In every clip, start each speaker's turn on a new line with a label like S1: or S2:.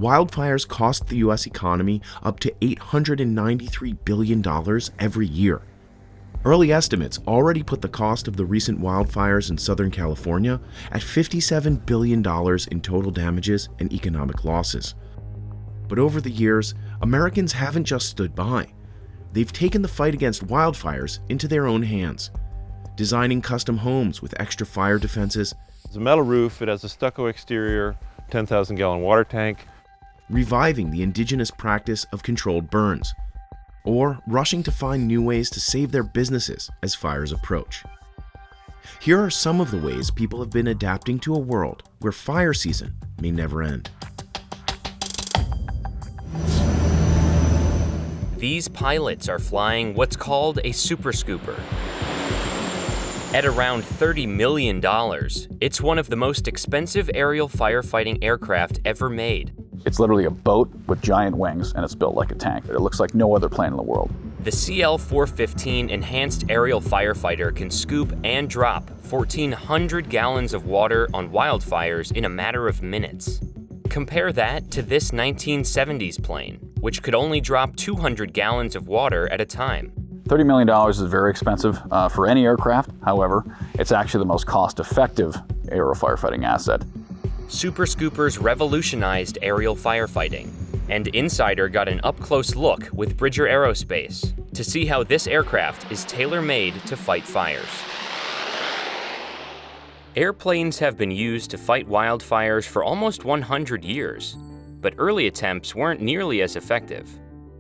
S1: wildfires cost the U.S. economy up to $893 billion every year. Early estimates already put the cost of the recent wildfires in Southern California at $57 billion in total damages and economic losses. But over the years, Americans haven't just stood by. They've taken the fight against wildfires into their own hands, designing custom homes with extra fire defenses.
S2: It's a metal roof, it has a stucco exterior, 10,000-gallon water tank.
S1: Reviving the indigenous practice of controlled burns, or rushing to find new ways to save their businesses as fires approach. Here are some of the ways people have been adapting to a world where fire season may never end.
S3: These pilots are flying what's called a super scooper. At around $30 million, it's one of the most expensive aerial firefighting aircraft ever made.
S4: It's literally a boat with giant wings, and it's built like a tank. It looks like no other plane in the world.
S3: The CL-415 Enhanced Aerial Firefighter can scoop and drop 1,400 gallons of water on wildfires in a matter of minutes. Compare that to this 1970s plane, which could only drop 200 gallons of water at a time.
S4: $30 million is very expensive for any aircraft. However, it's actually the most cost-effective aerial firefighting asset.
S3: Super Scoopers revolutionized aerial firefighting, and Insider got an up-close look with Bridger Aerospace to see how this aircraft is tailor-made to fight fires. Airplanes have been used to fight wildfires for almost 100 years, but early attempts weren't nearly as effective.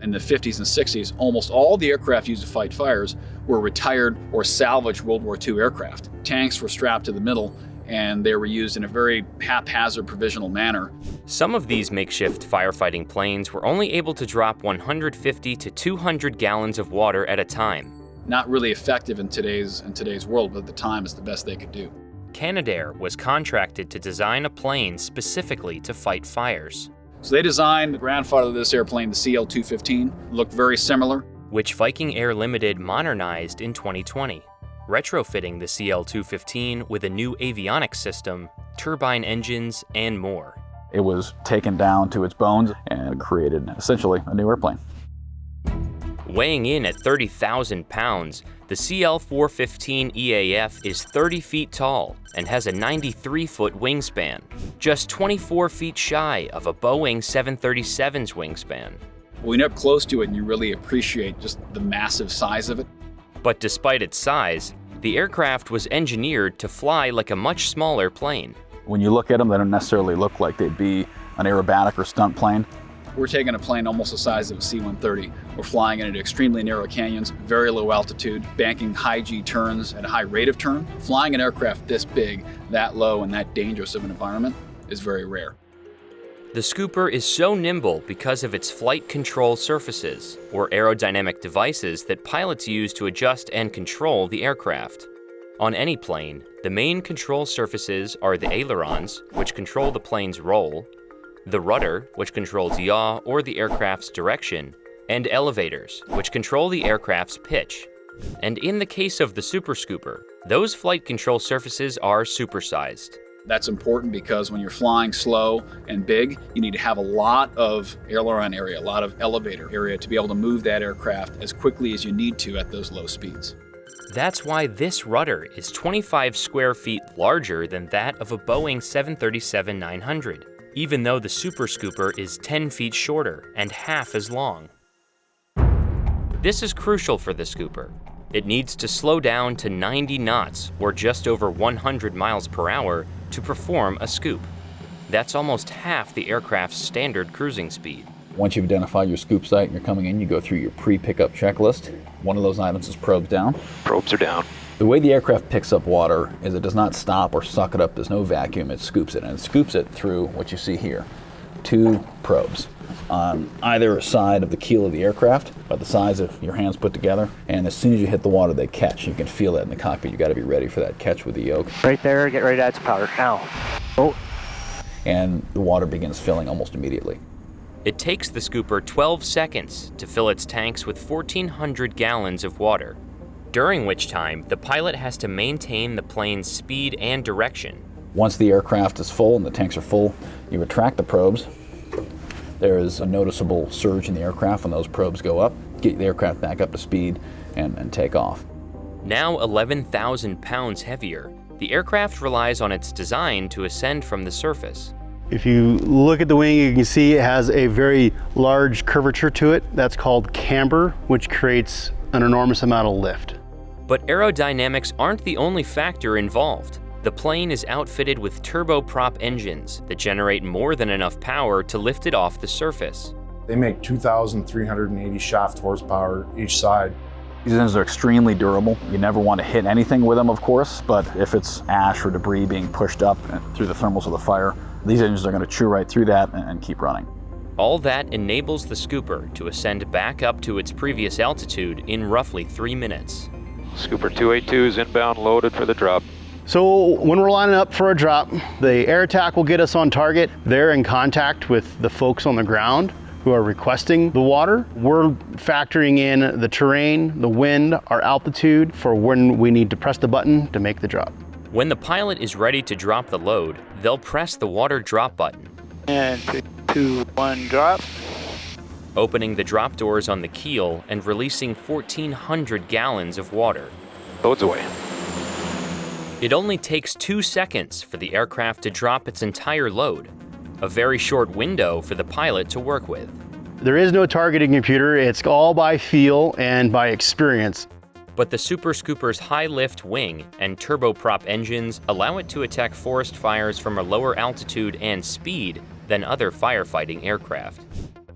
S5: In the 50s and 60s, almost all the aircraft used to fight fires were retired or salvaged World War II aircraft. Tanks were strapped to the middle, and they were used in a very haphazard, provisional manner.
S3: Some of these makeshift firefighting planes were only able to drop 150 to 200 gallons of water at a time.
S5: Not really effective in today's world, but at the time it's the best they could do.
S3: Canadair was contracted to design a plane specifically to fight fires.
S5: So they designed the grandfather of this airplane, the CL-215, looked very similar.
S3: Which Viking Air Limited modernized in 2020, retrofitting the CL-215 with a new avionics system, turbine engines, and more.
S4: It was taken down to its bones and created essentially a new airplane.
S3: Weighing in at 30,000 pounds, the CL-415 EAF is 30 feet tall and has a 93-foot wingspan, just 24 feet shy of a Boeing 737's wingspan.
S5: When you're up close to it and you really appreciate just the massive size of it.
S3: But despite its size, the aircraft was engineered to fly like a much smaller plane.
S4: When you look at them, they don't necessarily look like they'd be an aerobatic or stunt plane.
S5: We're taking a plane almost the size of a C-130. We're flying it at extremely narrow canyons, very low altitude, banking high G turns at a high rate of turn. Flying an aircraft this big, that low, and that dangerous of an environment is very rare.
S3: The Scooper is so nimble because of its flight control surfaces, or aerodynamic devices that pilots use to adjust and control the aircraft. On any plane, the main control surfaces are the ailerons, which control the plane's roll, the rudder, which controls yaw or the aircraft's direction, and elevators, which control the aircraft's pitch. And in the case of the Super Scooper, those flight control surfaces are supersized.
S5: That's important because when you're flying slow and big, you need to have a lot of aileron area, a lot of elevator area to be able to move that aircraft as quickly as you need to at those low speeds.
S3: That's why this rudder is 25 square feet larger than that of a Boeing 737-900. Even though the Super Scooper is 10 feet shorter and half as long. This is crucial for the Scooper. It needs to slow down to 90 knots, or just over 100 miles per hour, to perform a scoop. That's almost half the aircraft's standard cruising speed.
S4: Once you've identified your scoop site and you're coming in, you go through your pre-pickup checklist. One of those items is probes down.
S2: Probes are down.
S4: The way the aircraft picks up water is it does not stop or suck it up. There's no vacuum. It scoops it, and it scoops it through what you see here. 2 probes on either side of the keel of the aircraft, about the size of your hands put together. And as soon as you hit the water, they catch. You can feel that in the cockpit. You got to be ready for that catch with the yoke.
S6: Right there, get ready to add some powder. Now. Oh.
S4: And the water begins filling almost immediately.
S3: It takes the Scooper 12 seconds to fill its tanks with 1,400 gallons of water, during which time the pilot has to maintain the plane's speed and direction.
S4: Once the aircraft is full and the tanks are full, you retract the probes, there is a noticeable surge in the aircraft when those probes go up, get the aircraft back up to speed, and take off.
S3: Now 11,000 pounds heavier, the aircraft relies on its design to ascend from the surface.
S7: If you look at the wing, you can see it has a very large curvature to it. That's called camber, which creates an enormous amount of lift.
S3: But aerodynamics aren't the only factor involved. The plane is outfitted with turboprop engines that generate more than enough power to lift it off the surface.
S8: They make 2,380 shaft horsepower each side.
S4: These engines are extremely durable. You never want to hit anything with them, of course, but if it's ash or debris being pushed up through the thermals of the fire, these engines are going to chew right through that and keep running.
S3: All that enables the scooper to ascend back up to its previous altitude in roughly 3 minutes.
S2: Scooper 282 is inbound, loaded for the drop.
S7: So when we're lining up for a drop, the air attack will get us on target. They're in contact with the folks on the ground who are requesting the water. We're factoring in the terrain, the wind, our altitude for when we need to press the button to make the drop.
S3: When the pilot is ready to drop the load, they'll press the water drop button.
S6: And 3, 2, 1, drop.
S3: Opening the drop doors on the keel and releasing 1,400 gallons of water.
S2: Loads away.
S3: It only takes 2 seconds for the aircraft to drop its entire load, a very short window for the pilot to work with.
S7: There is no targeting computer. It's all by feel and by experience.
S3: But the Super Scooper's high-lift wing and turboprop engines allow it to attack forest fires from a lower altitude and speed than other firefighting aircraft.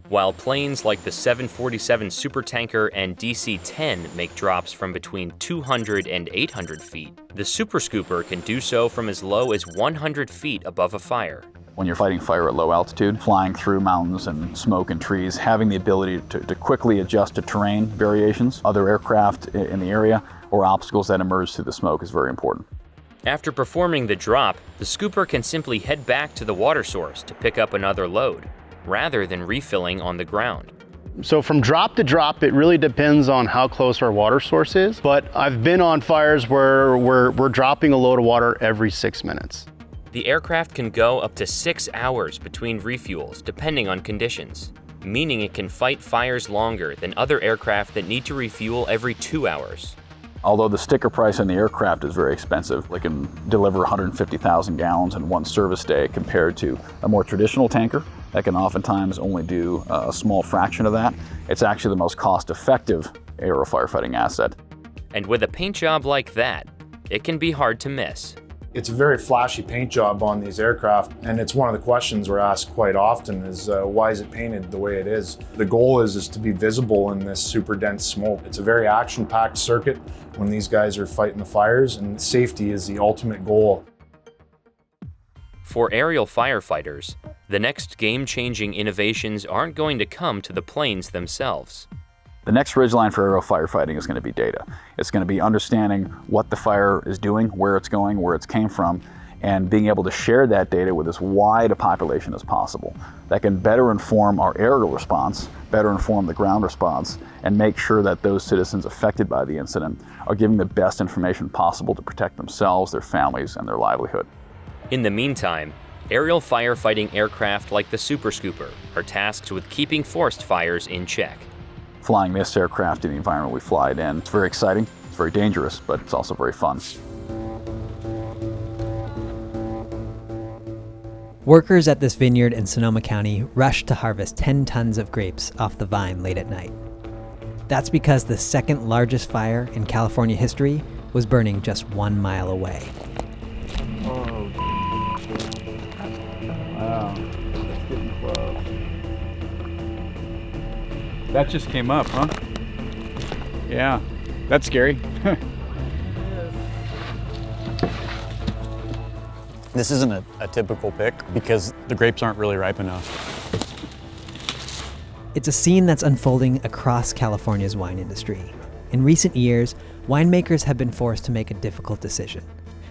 S3: While planes like the 747 Supertanker and DC-10 make drops from between 200 and 800 feet, the Super Scooper can do so from as low as 100 feet above a fire.
S4: When you're fighting fire at low altitude, flying through mountains and smoke and trees, having the ability to quickly adjust to terrain variations, other aircraft in the area, or obstacles that emerge through the smoke is very important.
S3: After performing the drop, the scooper can simply head back to the water source to pick up another load, rather than refilling on the ground.
S7: So from drop to drop, it really depends on how close our water source is. But I've been on fires where we're dropping a load of water every 6 minutes.
S3: The aircraft can go up to 6 hours between refuels, depending on conditions, meaning it can fight fires longer than other aircraft that need to refuel every 2 hours.
S4: Although the sticker price on the aircraft is very expensive, it can deliver 150,000 gallons in one service day compared to a more traditional tanker that can oftentimes only do a small fraction of that. It's actually the most cost-effective aero firefighting asset.
S3: And with a paint job like that, it can be hard to miss.
S8: It's a very flashy paint job on these aircraft, and it's one of the questions we're asked quite often is why is it painted the way it is? The goal is to be visible in this super dense smoke. It's a very action-packed circuit when these guys are fighting the fires, and safety is the ultimate goal.
S3: For aerial firefighters, the next game-changing innovations aren't going to come to the planes themselves.
S4: The next ridgeline for aero firefighting is going to be data. It's going to be understanding what the fire is doing, where it's going, where it came from, and being able to share that data with as wide a population as possible. That can better inform our aerial response, better inform the ground response, and make sure that those citizens affected by the incident are giving the best information possible to protect themselves, their families, and their livelihood.
S3: In the meantime, aerial firefighting aircraft like the Super Scooper are tasked with keeping forest fires in check.
S4: Flying this aircraft in the environment we fly it in, it's very exciting, it's very dangerous, but it's also very fun.
S9: Workers at this vineyard in Sonoma County rushed to harvest 10 tons of grapes off the vine late at night. That's because the second largest fire in California history was burning just 1 mile away.
S4: Oh, wow, that's getting close.
S10: That just came up, huh? Yeah, that's scary. This isn't a typical pick because the grapes aren't really ripe enough.
S9: It's a scene that's unfolding across California's wine industry. In recent years, winemakers have been forced to make a difficult decision: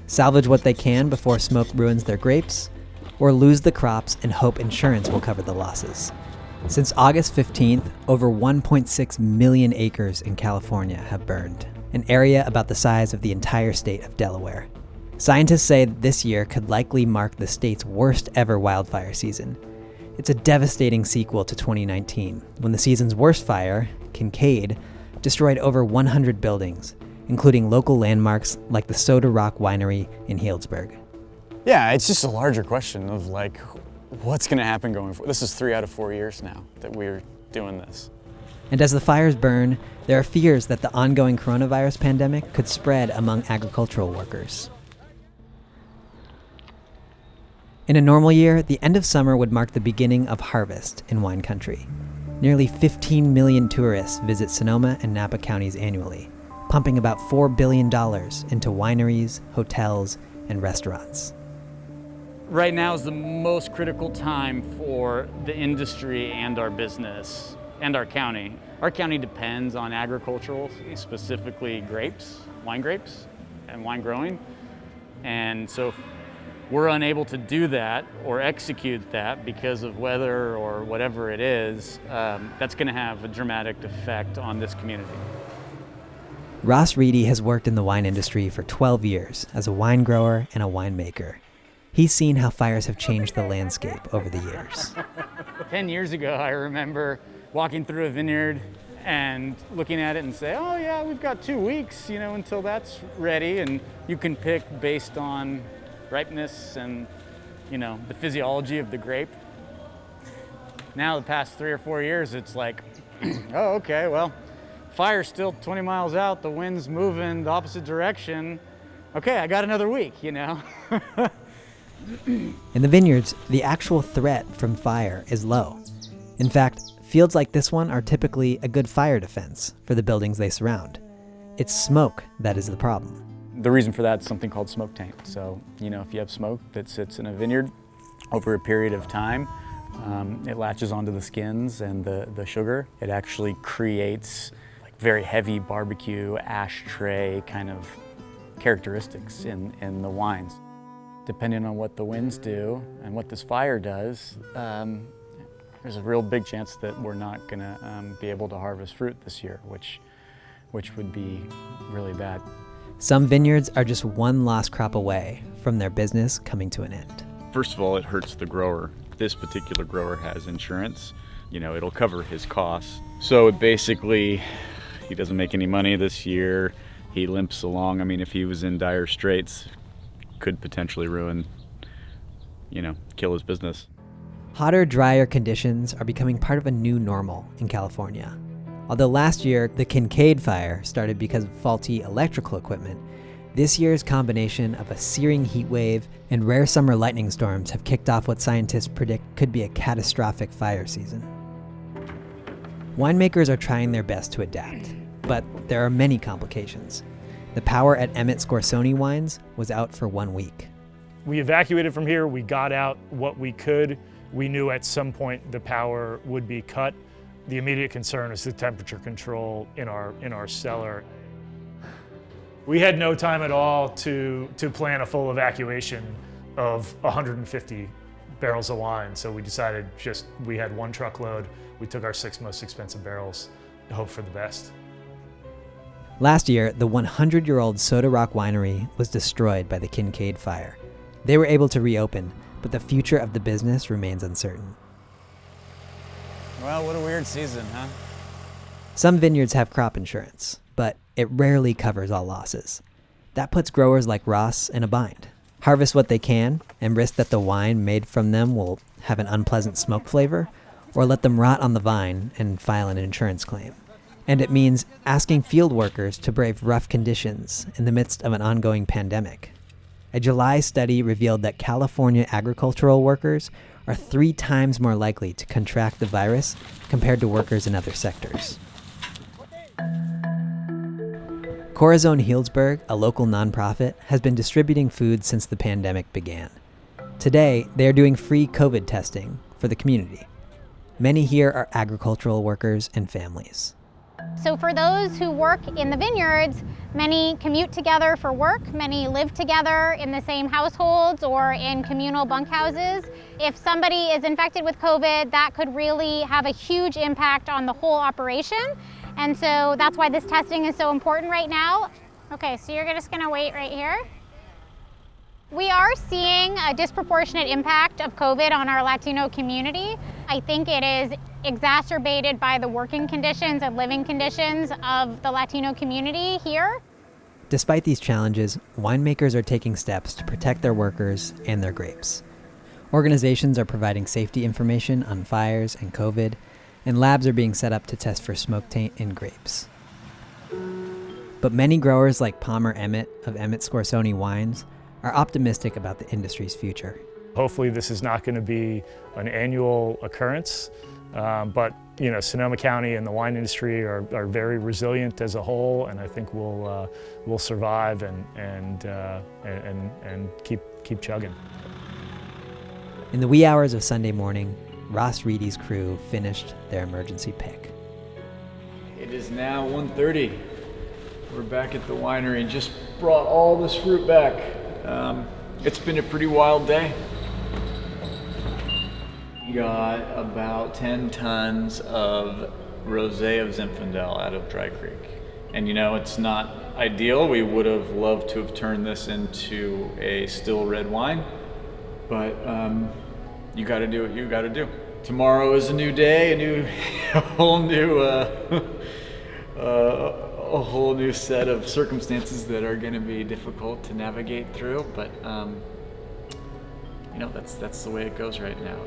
S9: salvage what they can before smoke ruins their grapes, or lose the crops and hope insurance will cover the losses. Since August 15th, over 1.6 million acres in California have burned, an area about the size of the entire state of Delaware. Scientists say that this year could likely mark the state's worst ever wildfire season. It's a devastating sequel to 2019, when the season's worst fire, Kincaid, destroyed over 100 buildings, including local landmarks like the Soda Rock Winery in Healdsburg.
S10: Yeah, it's just a larger question of like, what's gonna happen going forward? This is 3 out of 4 years now that we're doing this.
S9: And as the fires burn, there are fears that the ongoing coronavirus pandemic could spread among agricultural workers. In a normal year, the end of summer would mark the beginning of harvest in wine country. Nearly 15 million tourists visit Sonoma and Napa counties annually, pumping about $4 billion into wineries, hotels, and restaurants.
S11: Right now is the most critical time for the industry and our business and our county. Our county depends on agricultural, specifically grapes, wine grapes, and wine growing. And so if we're unable to do that or execute that because of weather or whatever it is, that's going to have a dramatic effect on this community.
S9: Ross Reedy has worked in the wine industry for 12 years as a wine grower and a winemaker. He's seen how fires have changed the landscape over the years.
S11: 10 years ago, I remember walking through a vineyard and looking at it and say, oh yeah, we've got 2 weeks, until that's ready, and you can pick based on ripeness and, the physiology of the grape. Now, the past 3 or 4 years, it's like, oh, okay, well, fire's still 20 miles out, the wind's moving the opposite direction. Okay, I got another week,
S9: In the vineyards, the actual threat from fire is low. In fact, fields like this one are typically a good fire defense for the buildings they surround. It's smoke that is the problem.
S11: The reason for that is something called smoke taint. So, if you have smoke that sits in a vineyard over a period of time, it latches onto the skins and the sugar. It actually creates like very heavy barbecue, ashtray kind of characteristics in the wines. Depending on what the winds do and what this fire does, there's a real big chance that we're not gonna be able to harvest fruit this year, which would be really bad.
S9: Some vineyards are just one lost crop away from their business coming to an end.
S12: First of all, it hurts the grower. This particular grower has insurance. It'll cover his costs. So basically, he doesn't make any money this year. He limps along. If he was in dire straits, could potentially ruin, kill his business.
S9: Hotter, drier conditions are becoming part of a new normal in California. Although last year, the Kincaid fire started because of faulty electrical equipment, this year's combination of a searing heat wave and rare summer lightning storms have kicked off what scientists predict could be a catastrophic fire season. Winemakers are trying their best to adapt, but there are many complications. The power at Emmett Scorsoni Wines was out for 1 week.
S13: We evacuated from here, we got out what we could. We knew at some point the power would be cut. The immediate concern is the temperature control in our cellar. We had no time at all to plan a full evacuation of 150 barrels of wine, so we decided we had 1 truckload. We took our 6 most expensive barrels to hope for the best.
S9: Last year, the 100-year-old Soda Rock Winery was destroyed by the Kincaid fire. They were able to reopen, but the future of the business remains uncertain.
S10: Well, what a weird season, huh?
S9: Some vineyards have crop insurance, but it rarely covers all losses. That puts growers like Ross in a bind. Harvest what they can and risk that the wine made from them will have an unpleasant smoke flavor, or let them rot on the vine and file an insurance claim. And it means asking field workers to brave rough conditions in the midst of an ongoing pandemic. A July study revealed that California agricultural workers are 3 times more likely to contract the virus compared to workers in other sectors. Corazon Healdsburg, a local nonprofit, has been distributing food since the pandemic began. Today, they are doing free COVID testing for the community. Many here are agricultural workers and families.
S14: So for those who work in the vineyards, many commute together for work, many live together in the same households or in communal bunkhouses. If somebody is infected with COVID, that could really have a huge impact on the whole operation. And so that's why this testing is so important right now. Okay, so you're just gonna wait right here. We are seeing a disproportionate impact of COVID on our Latino community. I think it is exacerbated by the working conditions and living conditions of the Latino community here.
S9: Despite these challenges, winemakers are taking steps to protect their workers and their grapes. Organizations are providing safety information on fires and COVID, and labs are being set up to test for smoke taint in grapes. But many growers like Palmer Emmett of Emmett Scorsoni Wines are optimistic about the industry's future.
S13: Hopefully this is not going to be an annual occurrence, but Sonoma County and the wine industry are very resilient as a whole, and I think we'll survive and keep chugging.
S9: In the wee hours of Sunday morning, Ross Reedy's crew finished their emergency pick.
S15: It is now 1:30. We're back at the winery and just brought all this fruit back. It's been a pretty wild day. We got about 10 tons of rosé of Zinfandel out of Dry Creek. And it's not ideal. We would have loved to have turned this into a still red wine, but you gotta do what you gotta do. Tomorrow is a new day, a whole new set of circumstances that are gonna be difficult to navigate through, but that's the way it goes right now.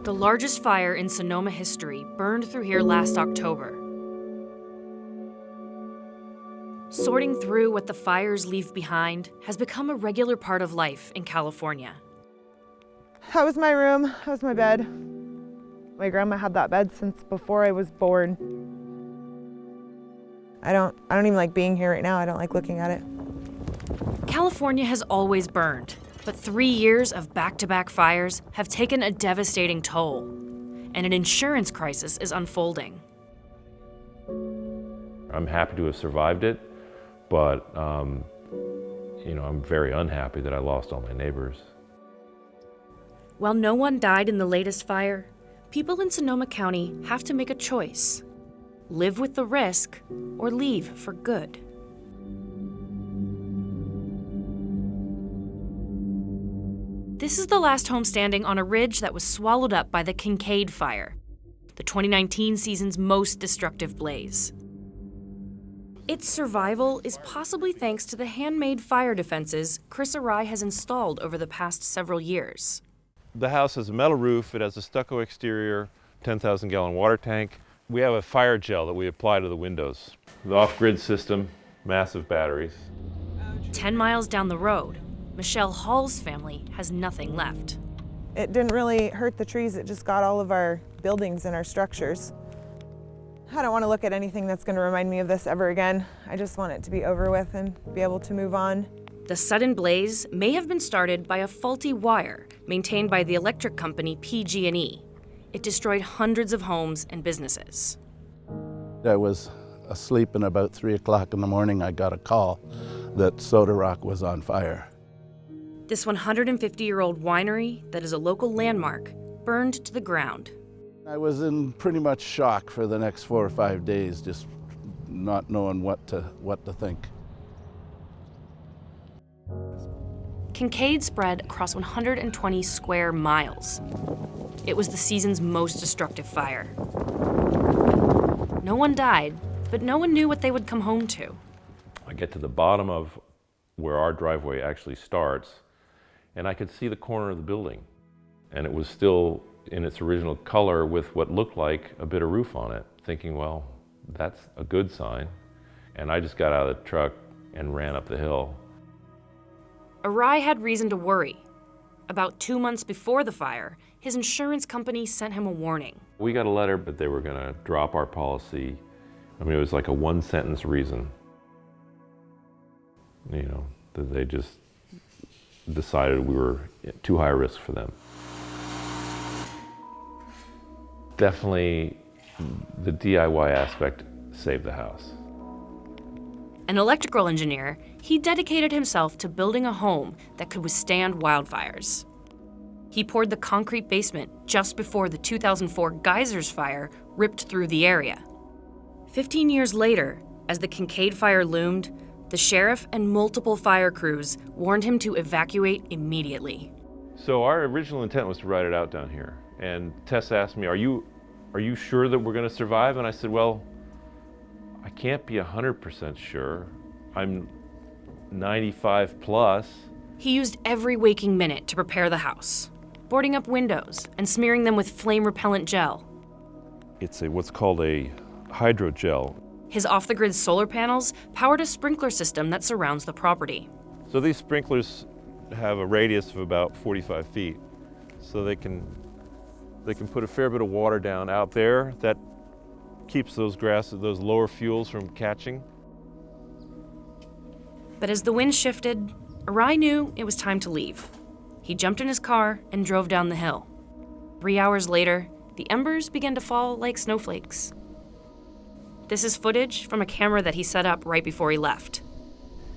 S16: The largest fire in Sonoma history burned through here last October. Sorting through what the fires leave behind has become a regular part of life in California.
S17: That was my room, that was my bed. My grandma had that bed since before I was born. I don't even like being here right now. I don't like looking at it.
S16: California has always burned, but 3 years of back-to-back fires have taken a devastating toll, and an insurance crisis is unfolding.
S2: I'm happy to have survived it, but I'm very unhappy that I lost all my neighbors.
S16: While no one died in the latest fire, people in Sonoma County have to make a choice: live with the risk or leave for good. This is the last home standing on a ridge that was swallowed up by the Kincaid Fire, the 2019 season's most destructive blaze. Its survival is possibly thanks to the handmade fire defenses Chris Arai has installed over the past several years.
S2: The house has a metal roof, it has a stucco exterior, 10,000-gallon water tank. We have a fire gel that we apply to the windows. The off-grid system, massive batteries.
S16: 10 miles down the road, Michelle Hall's family has nothing left.
S17: It didn't really hurt the trees, it just got all of our buildings and our structures. I don't want to look at anything that's going to remind me of this ever again. I just want it to be over with and be able to move on.
S16: The sudden blaze may have been started by a faulty wire maintained by the electric company PG&E. It destroyed hundreds of homes and businesses.
S18: I was asleep, and about 3 o'clock in the morning I got a call that Soda Rock was on fire.
S16: This 150-year-old winery that is a local landmark burned to the ground.
S18: I was in pretty much shock for the next 4 or 5 days, just not knowing what to think.
S16: Kincaid spread across 120 square miles. It was the season's most destructive fire. No one died, but no one knew what they would come home to.
S2: I get to the bottom of where our driveway actually starts, and I could see the corner of the building. And it was still in its original color with what looked like a bit of roof on it, thinking, well, that's a good sign. And I just got out of the truck and ran up the hill.
S16: Arai had reason to worry. About 2 months before the fire, his insurance company sent him a warning.
S2: We got a letter, but they were gonna drop our policy. I mean, it was like a one-sentence reason. That they just decided we were too high risk for them. Definitely the DIY aspect saved the house.
S16: An electrical engineer, he dedicated himself to building a home that could withstand wildfires. He poured the concrete basement just before the 2004 Geysers fire ripped through the area. 15 years later, As the Kincaid fire loomed, the sheriff and multiple fire crews warned him to evacuate immediately.
S2: So our original intent was to ride it out down here. And Tess asked me, are you sure that we're going to survive? And I said, well, I can't be 100% sure. I'm 95 plus.
S16: He used every waking minute to prepare the house, boarding up windows and smearing them with flame-repellent gel.
S2: It's what's called a hydrogel.
S16: His off-the-grid solar panels powered a sprinkler system that surrounds the property.
S2: So these sprinklers have a radius of about 45 feet. So they can put a fair bit of water down out there that keeps those lower fuels from catching.
S16: But as the wind shifted, Arai knew it was time to leave. He jumped in his car and drove down the hill. 3 hours later, the embers began to fall like snowflakes. This is footage from a camera that he set up right before he left.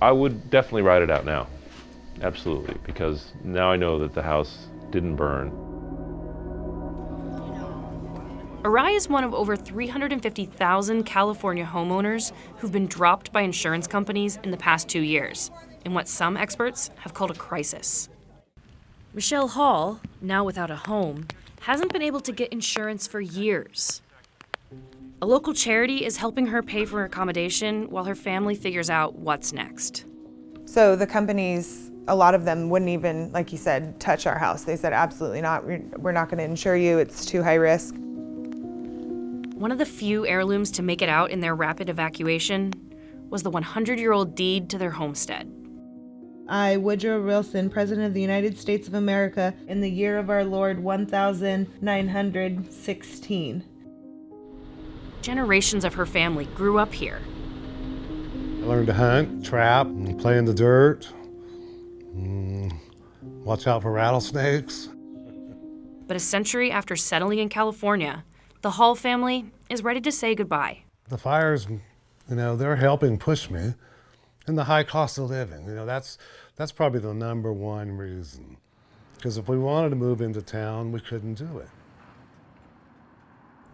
S2: I would definitely ride it out now. Absolutely, because now I know that the house didn't burn.
S16: Arai is one of over 350,000 California homeowners who've been dropped by insurance companies in the past 2 years, in what some experts have called a crisis. Michelle Hall, now without a home, hasn't been able to get insurance for years. A local charity is helping her pay for accommodation while her family figures out what's next.
S17: So the companies, a lot of them wouldn't even, like you said, touch our house. They said, absolutely not. We're not going to insure you. It's too high risk.
S16: One of the few heirlooms to make it out in their rapid evacuation was the 100-year-old deed to their homestead.
S17: I, Woodrow Wilson, President of the United States of America, in the year of our Lord 1916.
S16: Generations of her family grew up here.
S19: I learned to hunt, trap, and play in the dirt. Watch out for rattlesnakes.
S16: But a century after settling in California, the Hall family is ready to say goodbye.
S19: The fires, they're helping push me. And the high cost of living, that's probably the number one reason. Because if we wanted to move into town, we couldn't do it.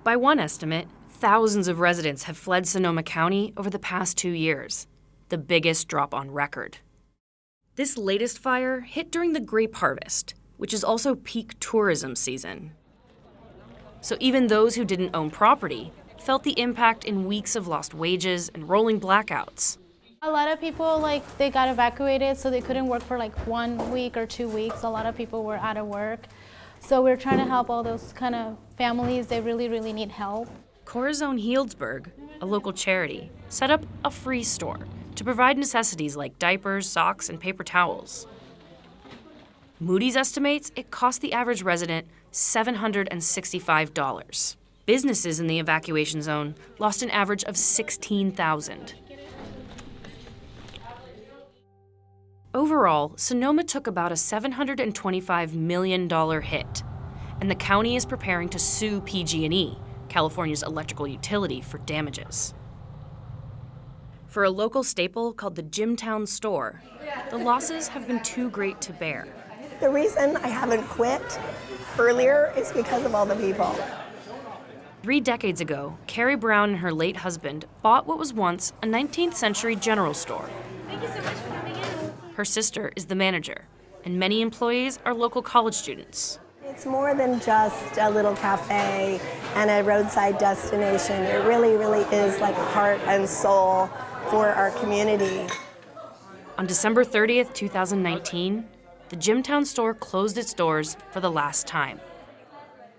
S16: By one estimate, thousands of residents have fled Sonoma County over the past 2 years, the biggest drop on record. This latest fire hit during the grape harvest, which is also peak tourism season. So even those who didn't own property felt the impact in weeks of lost wages and rolling blackouts.
S14: A lot of people, they got evacuated, so they couldn't work for 1 week or 2 weeks. A lot of people were out of work. So we're trying to help all those kind of families. They really, really need help.
S16: Corazon Healdsburg, a local charity, set up a free store to provide necessities like diapers, socks, and paper towels. Moody's estimates it cost the average resident $765. Businesses in the evacuation zone lost an average of $16,000. Overall, Sonoma took about a $725 million hit, and the county is preparing to sue PG&E, California's electrical utility, for damages. For a local staple called the Jimtown store, the losses have been too great to bear.
S20: The reason I haven't quit earlier is because of all the people.
S16: 3 decades ago, Carrie Brown and her late husband bought what was once a 19th century general store.
S21: Thank you so much for coming in.
S16: Her sister is the manager, and many employees are local college students.
S20: It's more than just a little cafe and a roadside destination. It really, really is like a heart and soul for our community.
S16: On December 30th, 2019, the Jimtown store closed its doors for the last time.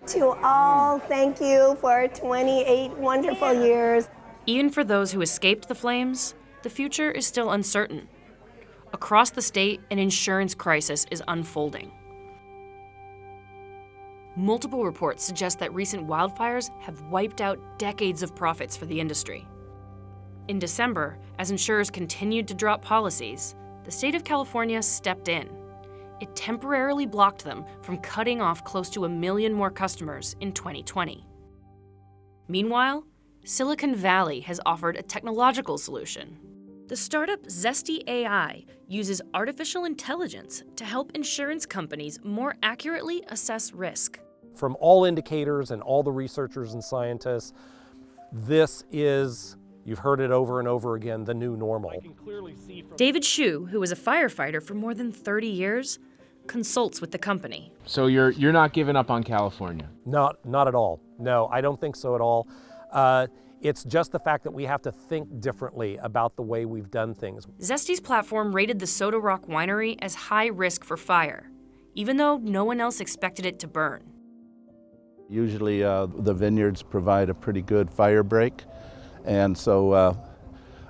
S20: To all, thank you for 28 wonderful years.
S16: Even for those who escaped the flames, the future is still uncertain. Across the state, an insurance crisis is unfolding. Multiple reports suggest that recent wildfires have wiped out decades of profits for the industry. In December, as insurers continued to drop policies, the state of California stepped in. It temporarily blocked them from cutting off close to 1 million more customers in 2020. Meanwhile, Silicon Valley has offered a technological solution. The startup Zesty AI uses artificial intelligence to help insurance companies more accurately assess risk.
S22: From all indicators and all the researchers and scientists, this is
S21: You've heard it over and over again, the new normal.
S16: David Hsu, who was a firefighter for more than 30 years, consults with the company.
S22: So you're not giving up on California?
S21: Not at all. No, I don't think so at all. It's just the fact that we have to think differently about the way we've done things.
S16: Zesty's platform rated the Soda Rock Winery as high risk for fire, even though no one else expected it to burn.
S18: Usually the vineyards provide a pretty good fire break, and so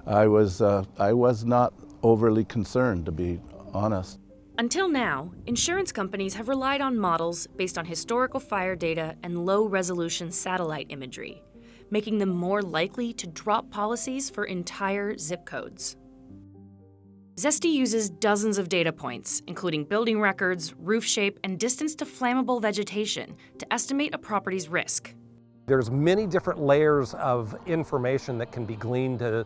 S18: I was not overly concerned, to be honest.
S16: Until now, insurance companies have relied on models based on historical fire data and low-resolution satellite imagery, making them more likely to drop policies for entire zip codes. Zesty uses dozens of data points, including building records, roof shape, and distance to flammable vegetation, to estimate a property's risk.
S21: There's many different layers of information that can be gleaned to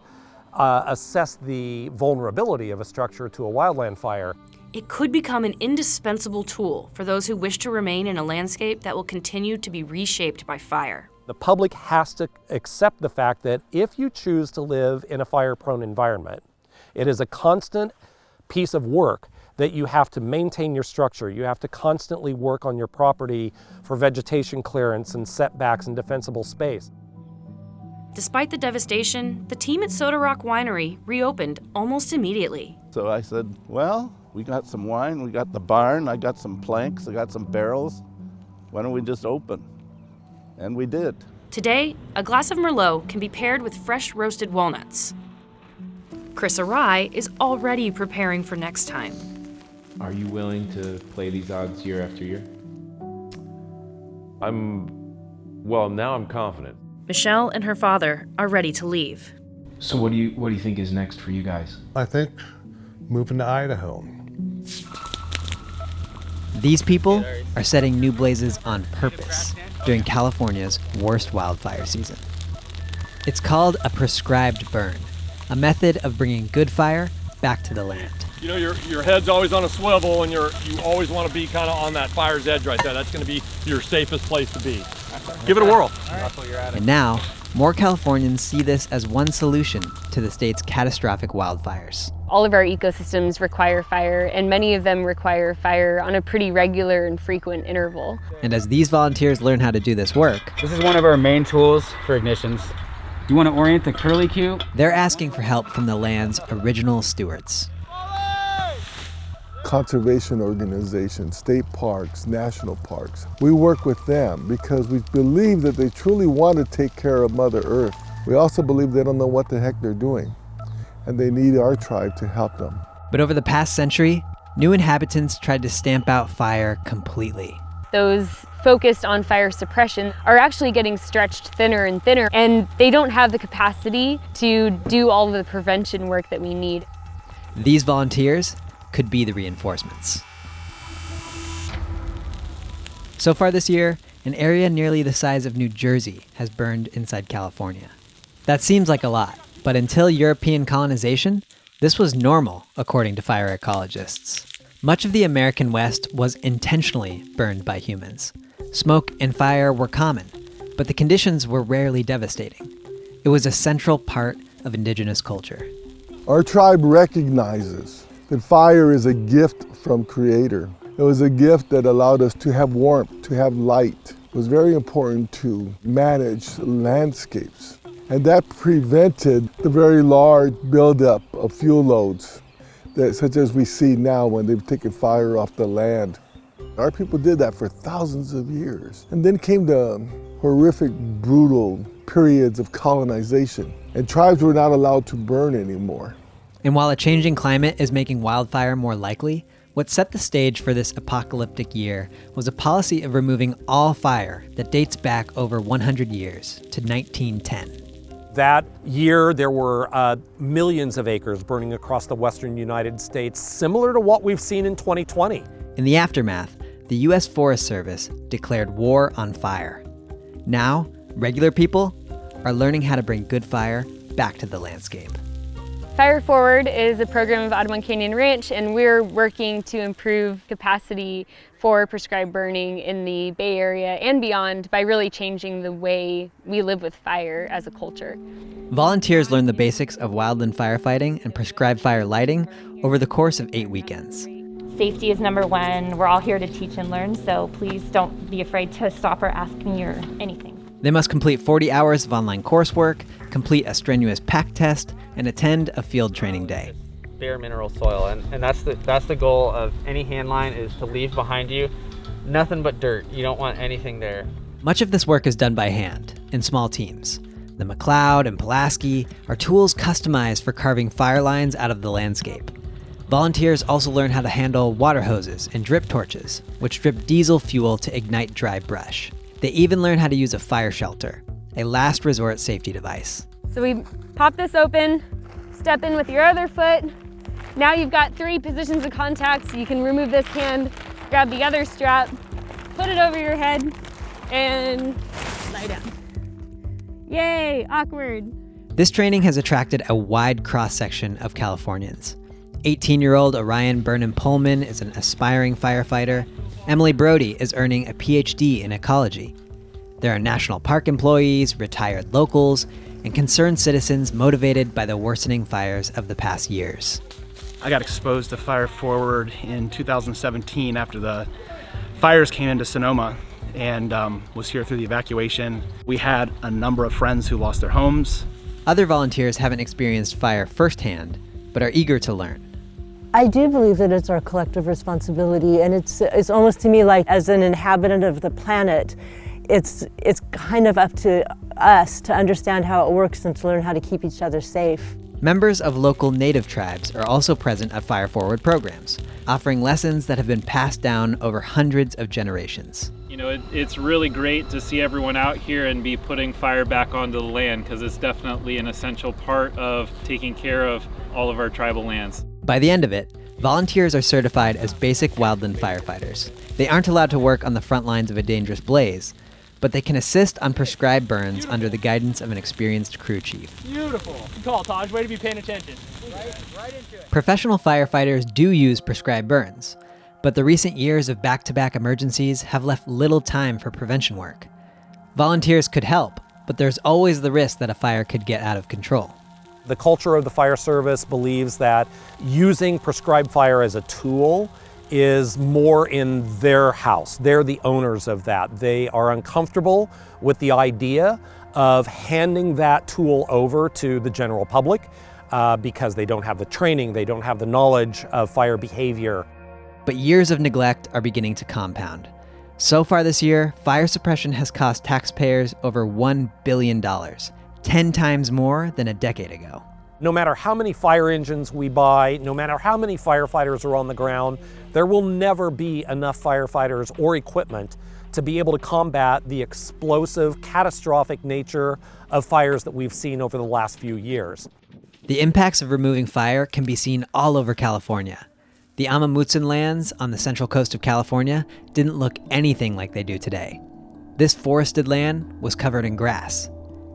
S21: assess the vulnerability of a structure to a wildland fire.
S16: It could become an indispensable tool for those who wish to remain in a landscape that will continue to be reshaped by fire.
S21: The public has to accept the fact that if you choose to live in a fire-prone environment, it is a constant piece of work that you have to maintain your structure. You have to constantly work on your property for vegetation clearance and setbacks and defensible space.
S16: Despite the devastation, the team at Soda Rock Winery reopened almost immediately.
S18: So I said, well, we got some wine, we got the barn, I got some planks, I got some barrels. Why don't we just open? And we did.
S16: Today, a glass of Merlot can be paired with fresh roasted walnuts. Chris Arai is already preparing for next time.
S22: Are you willing to play these odds year after year?
S2: Now I'm confident.
S16: Michelle and her father are ready to leave.
S22: So what do you think is next for you guys?
S19: I think moving to Idaho.
S9: These people are setting new blazes on purpose during California's worst wildfire season. It's called a prescribed burn, a method of bringing good fire back to the land.
S23: You know, your head's always on a swivel, and you always want to be kind of on that fire's edge right there. That's going to be your safest place to be. Give it a whirl.
S9: And now, more Californians see this as one solution to the state's catastrophic wildfires.
S24: All of our ecosystems require fire, and many of them require fire on a pretty regular and frequent interval.
S9: And as these volunteers learn how to do this work,
S25: this is one of our main tools for ignitions. You want to orient the curly cue?
S9: They're asking for help from the land's original stewards.
S26: Conservation organizations, state parks, national parks. We work with them because we believe that they truly want to take care of Mother Earth. We also believe they don't know what the heck they're doing, and they need our tribe to help them.
S9: But over the past century, new inhabitants tried to stamp out fire completely.
S24: Those focused on fire suppression are actually getting stretched thinner and thinner, and they don't have the capacity to do all of the prevention work that we need.
S9: These volunteers could be the reinforcements. So far this year, an area nearly the size of New Jersey has burned inside California. That seems like a lot, but until European colonization, this was normal, according to fire ecologists. Much of the American West was intentionally burned by humans. Smoke and fire were common, but the conditions were rarely devastating. It was a central part of indigenous culture.
S26: Our tribe recognizes that fire is a gift from Creator. It was a gift that allowed us to have warmth, to have light. It was very important to manage landscapes. And that prevented the very large buildup of fuel loads, such as we see now when they've taken fire off the land. Our people did that for thousands of years. And then came the horrific, brutal periods of colonization, and tribes were not allowed to burn anymore.
S9: And while a changing climate is making wildfire more likely, what set the stage for this apocalyptic year was a policy of removing all fire that dates back over 100 years to 1910.
S21: That year, there were millions of acres burning across the western United States, similar to what we've seen in 2020.
S9: In the aftermath, the U.S. Forest Service declared war on fire. Now, regular people are learning how to bring good fire back to the landscape.
S24: Fire Forward is a program of Audubon Canyon Ranch, and we're working to improve capacity for prescribed burning in the Bay Area and beyond by really changing the way we live with fire as a culture.
S9: Volunteers learn the basics of wildland firefighting and prescribed fire lighting over the course of 8 weekends.
S1: Safety is number one. We're all here to teach and learn, so please don't be afraid to stop or ask me or anything.
S9: They must complete 40 hours of online coursework, complete a strenuous pack test, and attend a field training day.
S3: Bare mineral soil, and that's the goal of any hand line, is to leave behind you nothing but dirt. You don't want anything there.
S9: Much of this work is done by hand, in small teams. The McLeod and Pulaski are tools customized for carving fire lines out of the landscape. Volunteers also learn how to handle water hoses and drip torches, which drip diesel fuel to ignite dry brush. They even learn how to use a fire shelter, a last resort safety device.
S24: So we pop this open, step in with your other foot. Now you've got 3 positions of contact, so you can remove this hand, grab the other strap, put it over your head, and lie down. Yay, awkward.
S9: This training has attracted a wide cross-section of Californians. 18-year-old Orion Burnham-Pullman is an aspiring firefighter. Emily Brody is earning a PhD in ecology. There are national park employees, retired locals, and concerned citizens motivated by the worsening fires of the past years.
S5: I got exposed to Fire Forward in 2017 after the fires came into Sonoma, and was here through the evacuation. We had a number of friends who lost their homes.
S9: Other volunteers haven't experienced fire firsthand, but are eager to learn.
S6: I do believe that it's our collective responsibility, and it's almost to me like, as an inhabitant of the planet, it's kind of up to us to understand how it works and to learn how to keep each other safe.
S9: Members of local native tribes are also present at Fire Forward programs, offering lessons that have been passed down over hundreds of generations.
S7: You know, it's really great to see everyone out here and be putting fire back onto the land, because it's definitely an essential part of taking care of all of our tribal lands.
S9: By the end of it, volunteers are certified as basic wildland firefighters. They aren't allowed to work on the front lines of a dangerous blaze, but they can assist on prescribed burns under the guidance of an experienced crew chief.
S8: Beautiful. Good call, Taj. Way to be paying attention. Right into it.
S9: Professional firefighters do use prescribed burns, but the recent years of back-to-back emergencies have left little time for prevention work. Volunteers could help, but there's always the risk that a fire could get out of control.
S21: The culture of the fire service believes that using prescribed fire as a tool is more in their house. They're the owners of that. They are uncomfortable with the idea of handing that tool over to the general public because they don't have the training, they don't have the knowledge of fire behavior.
S9: But years of neglect are beginning to compound. So far this year, fire suppression has cost taxpayers over $1 billion, 10 times more than a decade ago.
S21: No matter how many fire engines we buy, no matter how many firefighters are on the ground, there will never be enough firefighters or equipment to be able to combat the explosive, catastrophic nature of fires that we've seen over the last few years.
S9: The impacts of removing fire can be seen all over California. The Amamutsan lands on the central coast of California didn't look anything like they do today. This forested land was covered in grass,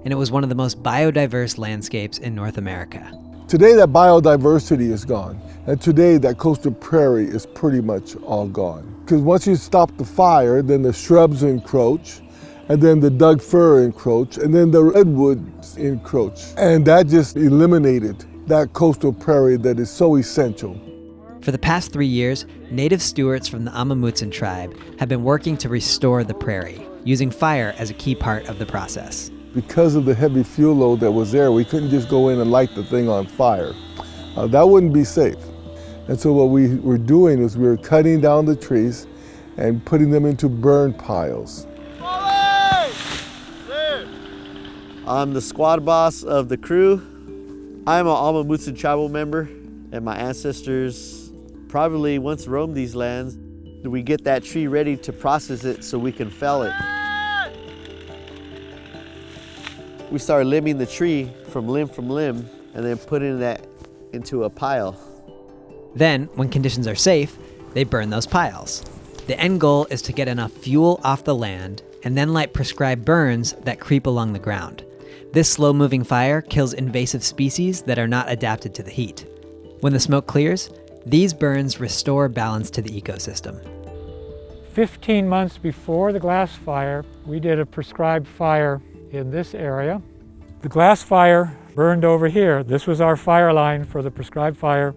S9: and it was one of the most biodiverse landscapes in North America.
S26: Today that biodiversity is gone, and today that coastal prairie is pretty much all gone. Because once you stop the fire, then the shrubs encroach, and then the Doug fir encroach, and then the redwoods encroach. And that just eliminated that coastal prairie that is so essential.
S9: For the past 3 years, native stewards from the Amamutsan tribe have been working to restore the prairie, using fire as a key part of the process.
S26: Because of the heavy fuel load that was there, we couldn't just go in and light the thing on fire. That wouldn't be safe. And so what we were doing is we were cutting down the trees and putting them into burn piles.
S27: I'm the squad boss of the crew. I'm an Amamutsan tribal member, and my ancestors probably once roamed these lands. We get that tree ready to process it so we can fell it. We started limbing the tree from limb, and then putting that into a pile.
S9: Then, when conditions are safe, they burn those piles. The end goal is to get enough fuel off the land and then light prescribed burns that creep along the ground. This slow-moving fire kills invasive species that are not adapted to the heat. When the smoke clears, these burns restore balance to the ecosystem.
S4: 15 months before the glass fire, we did a prescribed fire in this area. The glass fire burned over here. This was our fire line for the prescribed fire.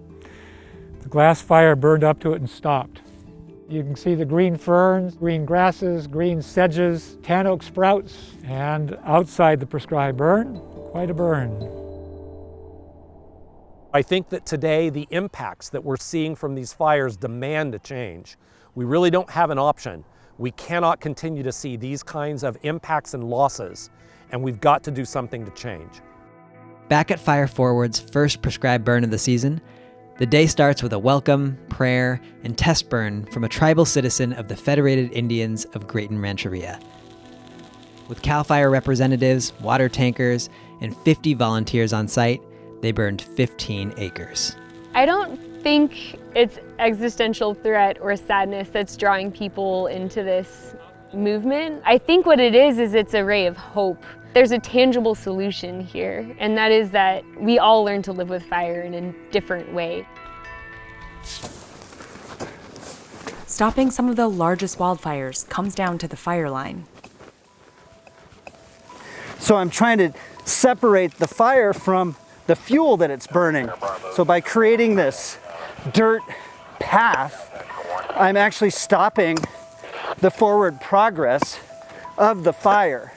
S4: The glass fire burned up to it and stopped. You can see the green ferns, green grasses, green sedges, tan oak sprouts, and outside the prescribed burn, quite a burn.
S21: I think that today the impacts that we're seeing from these fires demand a change. We really don't have an option. We cannot continue to see these kinds of impacts and losses, and we've got to do something to change.
S9: Back at Fire Forward's first prescribed burn of the season, the day starts with a welcome, prayer, and test burn from a tribal citizen of the Federated Indians of Grayton Rancheria. With CAL FIRE representatives, water tankers, and 50 volunteers on site, they burned 15 acres.
S24: I don't think it's existential threat or sadness that's drawing people into this movement. I think what it is it's a ray of hope. There's a tangible solution here, and that is that we all learn to live with fire in a different way.
S16: Stopping some of the largest wildfires comes down to the fire line.
S10: So I'm trying to separate the fire from the fuel that it's burning. So by creating this dirt path, I'm actually stopping the forward progress of the fire.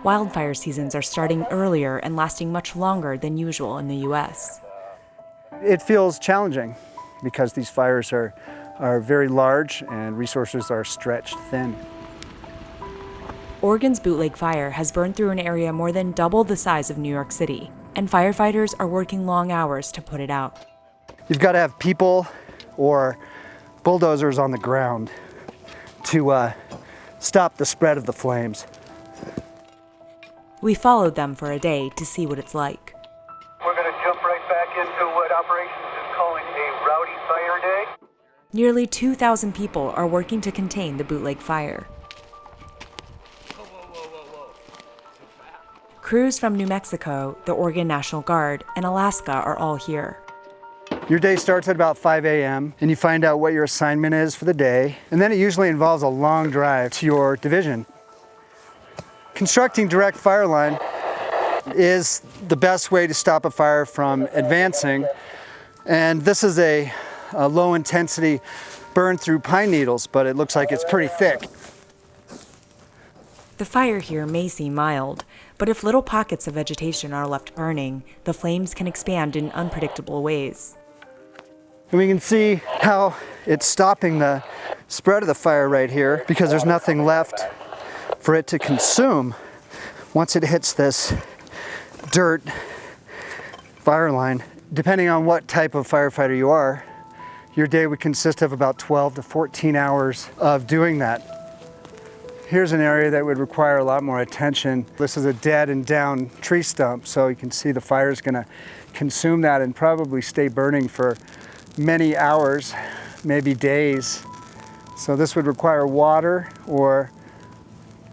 S16: Wildfire seasons are starting earlier and lasting much longer than usual in the U.S.
S10: It feels challenging because these fires are very large and resources are stretched thin.
S16: Oregon's Bootleg Fire has burned through an area more than double the size of New York City, and firefighters are working long hours to put it out.
S10: You've got to have people or bulldozers on the ground to stop the spread of the flames.
S16: We followed them for a day to see what it's like.
S11: We're going to jump right back into what operations is calling a rowdy fire day.
S16: Nearly 2,000 people are working to contain the Bootleg Fire. Crews from New Mexico, the Oregon National Guard, and Alaska are all here.
S10: Your day starts at about 5 a.m. and you find out what your assignment is for the day, and then it usually involves a long drive to your division. Constructing direct fire line is the best way to stop a fire from advancing, and this is a low intensity burn through pine needles, but it looks like it's pretty thick.
S16: The fire here may seem mild, but if little pockets of vegetation are left burning, the flames can expand in unpredictable ways.
S10: And we can see how it's stopping the spread of the fire right here because there's nothing left for it to consume once it hits this dirt fire line. Depending on what type of firefighter you are, your day would consist of about 12 to 14 hours of doing that. Here's an area that would require a lot more attention. This is a dead and down tree stump, so you can see the fire is going to consume that and probably stay burning for many hours, maybe days. So this would require water or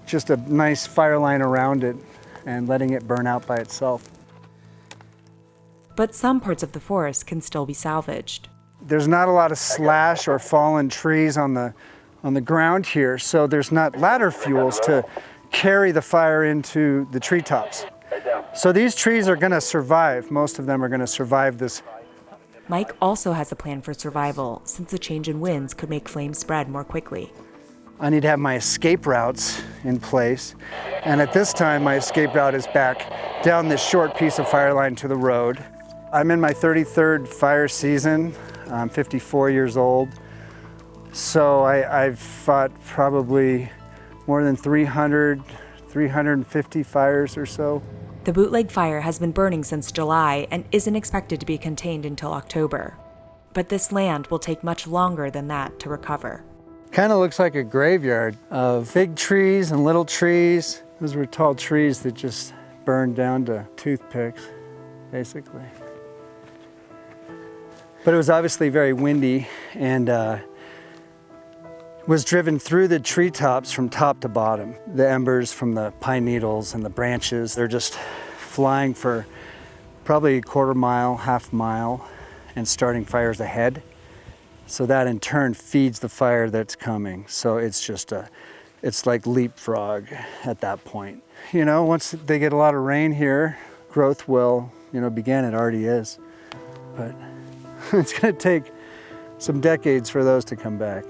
S10: just a nice fire line around it and letting it burn out by itself.
S16: But some parts of the forest can still be salvaged.
S10: There's not a lot of slash or fallen trees on the ground here, so there's not ladder fuels to carry the fire into the treetops. So these trees are going to survive. Most of them are going to survive this.
S16: Mike also has a plan for survival, since the change in winds could make flames spread more quickly.
S10: I need to have my escape routes in place, and at this time my escape route is back down this short piece of fire line to the road. I'm in my 33rd fire season. I'm 54 years old. So I've fought probably more than 350 fires or so.
S16: The Bootleg Fire has been burning since July and isn't expected to be contained until October. But this land will take much longer than that to recover.
S10: Kind of looks like a graveyard of big trees and little trees. Those were tall trees that just burned down to toothpicks, basically. But it was obviously very windy, and was driven through the treetops from top to bottom. The embers from the pine needles and the branches, they're just flying for probably a quarter mile, half mile, and starting fires ahead. So that in turn feeds the fire that's coming. So it's just it's like leapfrog at that point. You know, once they get a lot of rain here, growth will, begin. It already is. But it's gonna take some decades for those to come back.